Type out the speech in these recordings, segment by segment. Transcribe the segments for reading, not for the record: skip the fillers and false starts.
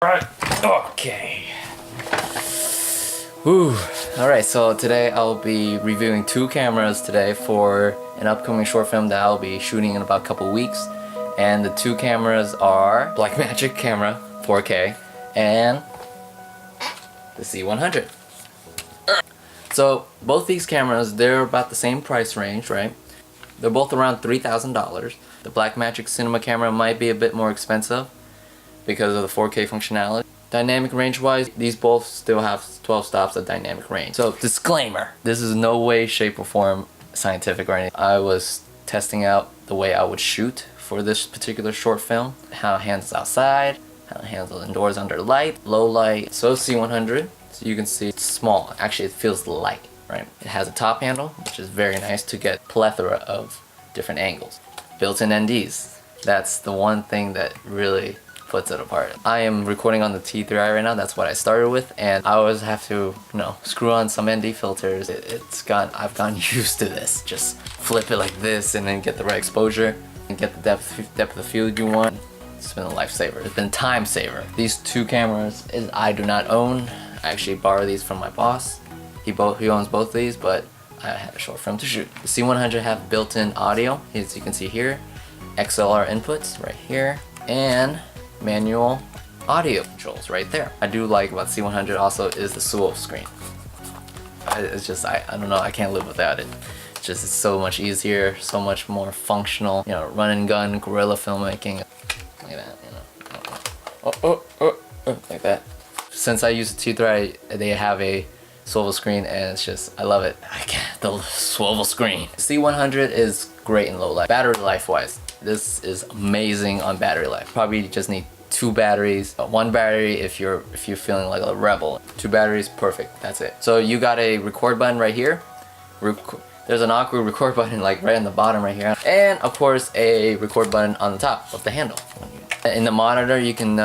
Alright, okay. Whew. Alright, so today I'll be reviewing two cameras today for an upcoming short film that I'll be shooting in about a couple weeks. And the two cameras are Blackmagic Camera 4K and the C100. So both these cameras, they're about the same price range, right? They're both around $3,000. The Blackmagic Cinema Camera might be a bit more expensive because of the 4K functionality. Dynamic range wise, these both still have 12 stops of dynamic range. So disclaimer, this is no way, shape or form scientific or anything. I was testing out the way I would shoot for this particular short film. How it handles outside, how it handles indoors under light, low light. So C100, so you can see it's small. Actually, it feels light, right? It has a top handle, which is very nice to get plethora of different angles. Built-in NDs. That's the one thing that really puts it apart. I am recording on the T3i right now. That's what I started with, and I always have to, screw on some ND filters. I've gotten used to this. Just flip it like this and then get the right exposure and get the depth of field you want. It's been a lifesaver. It's been a time saver. These two cameras I do not own. I actually borrowed these from my boss. He owns both of these, but I had a short film to shoot. The C100 have built-in audio, as you can see here, XLR inputs right here, and manual audio controls right there. I do like about C100 also is the swivel screen. It's just, I don't know, I can't live without it. It's so much easier, so much more functional, run and gun, guerrilla filmmaking, like that, like that. Since I use the T3i, they have a swivel screen, and it's just, I love it. The swivel screen. C100 is great in low light. Battery life wise, this is amazing on battery life. Probably just need 2 batteries. One battery if you're feeling like a rebel. 2 batteries, perfect. That's it. So you got a record button right here. There's an awkward record button like right on the bottom right here, and of course a record button on the top of the handle. In the monitor you can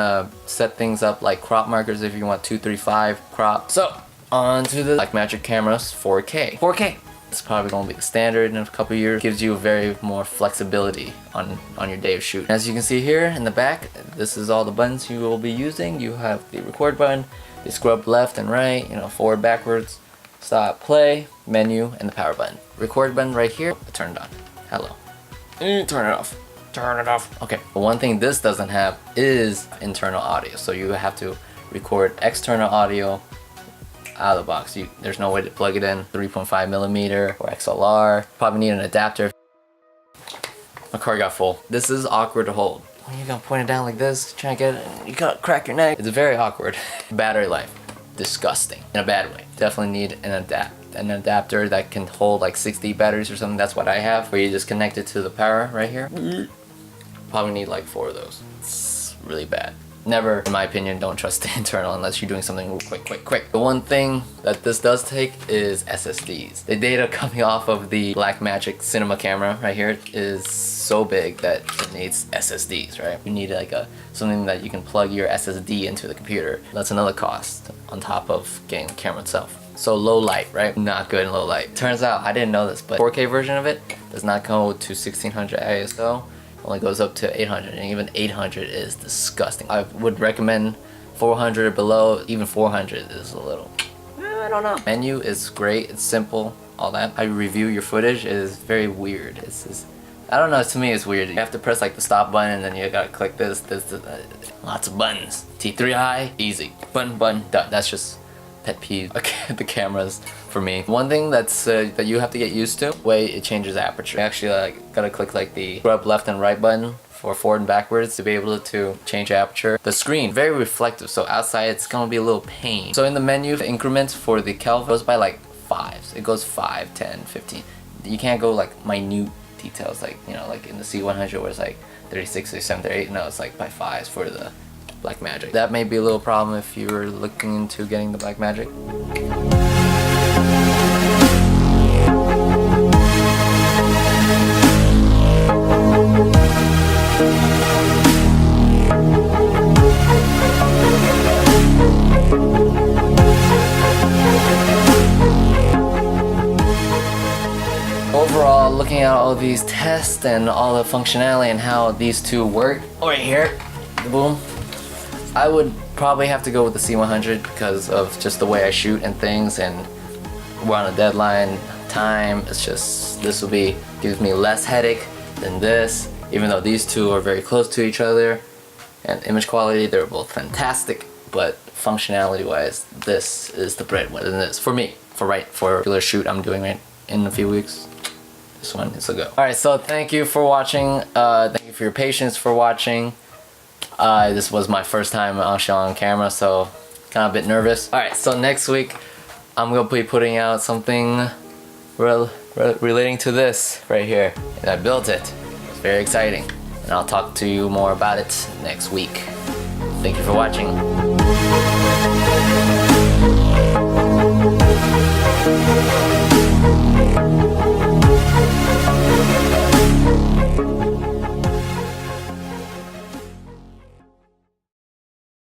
set things up like crop markers if you want 235 crop. So on to the Blackmagic cameras 4K. 4K. It's probably going to be the standard in a couple years. Gives you very more flexibility on your day of shoot. As you can see here in the back, this is all the buttons you will be using. You have the record button, the scrub left and right, forward, backwards, stop, play, menu, and the power button. Record button right here, turn it on. Hello. Turn it off. Turn it off. Okay, but one thing this doesn't have is internal audio. So you have to record external audio out of the box. There's no way to plug it in 3.5mm or XLR. Probably need an adapter. My car got full. This is awkward to hold. When you're gonna point it down like this, try to get it, you gotta crack your neck. It's very awkward. Battery life, disgusting in a bad way. Definitely need an adapter that can hold like 60 batteries or something. That's what I have, where you just connect it to the power right here. Probably need like 4 of those. It's really bad. Never, in my opinion, don't trust the internal unless you're doing something quick. The one thing that this does take is SSDs. The data coming off of the Blackmagic Cinema Camera right here is so big that it needs SSDs, right? You need like something that you can plug your SSD into the computer. That's another cost on top of getting the camera itself. So low light, right? Not good in low light. Turns out, I didn't know this, but 4K version of it does not go to 1600 ISO. Only goes up to 800, and even 800 is disgusting. I would recommend 400 or below. Even 400 is a little, I don't know. Menu is great, it's simple, all that. How you review your footage is very weird. I don't know, to me it's weird. You have to press like the stop button, and then you gotta click this, lots of buttons. T3i, easy. Button, done. That's just pet peeve. Okay, the cameras for me. One thing that's that you have to get used to, way it changes aperture. You actually gotta click like the scrub left and right button for forward and backwards to be able to change aperture. The screen, very reflective, so outside it's gonna be a little pain. So in the menu, the increments for the Kelvin goes by like 5s. It goes 5, 10, 15. You can't go like minute details like, like in the C100 where it's like 36, 37, 38. No, it's like by 5s for the Blackmagic. That may be a little problem if you were looking into getting the Blackmagic. Overall, looking at all these tests and all the functionality and how these two work, right here, boom, I would probably have to go with the C100 because of just the way I shoot and things, and we're on a deadline time. It's just, this will be, gives me less headache than this, even though these two are very close to each other, and image quality, they're both fantastic, but functionality wise, this is the breadwinner than this for me, for a regular shoot I'm doing right in a few weeks. This one is a go. Alright, so thank you for watching. Thank you for your patience for watching. This was my first time actually on camera, so kind of a bit nervous. Alright, so next week I'm gonna be putting out something relating to this right here. And I built it. It's very exciting. And I'll talk to you more about it next week. Thank you for watching.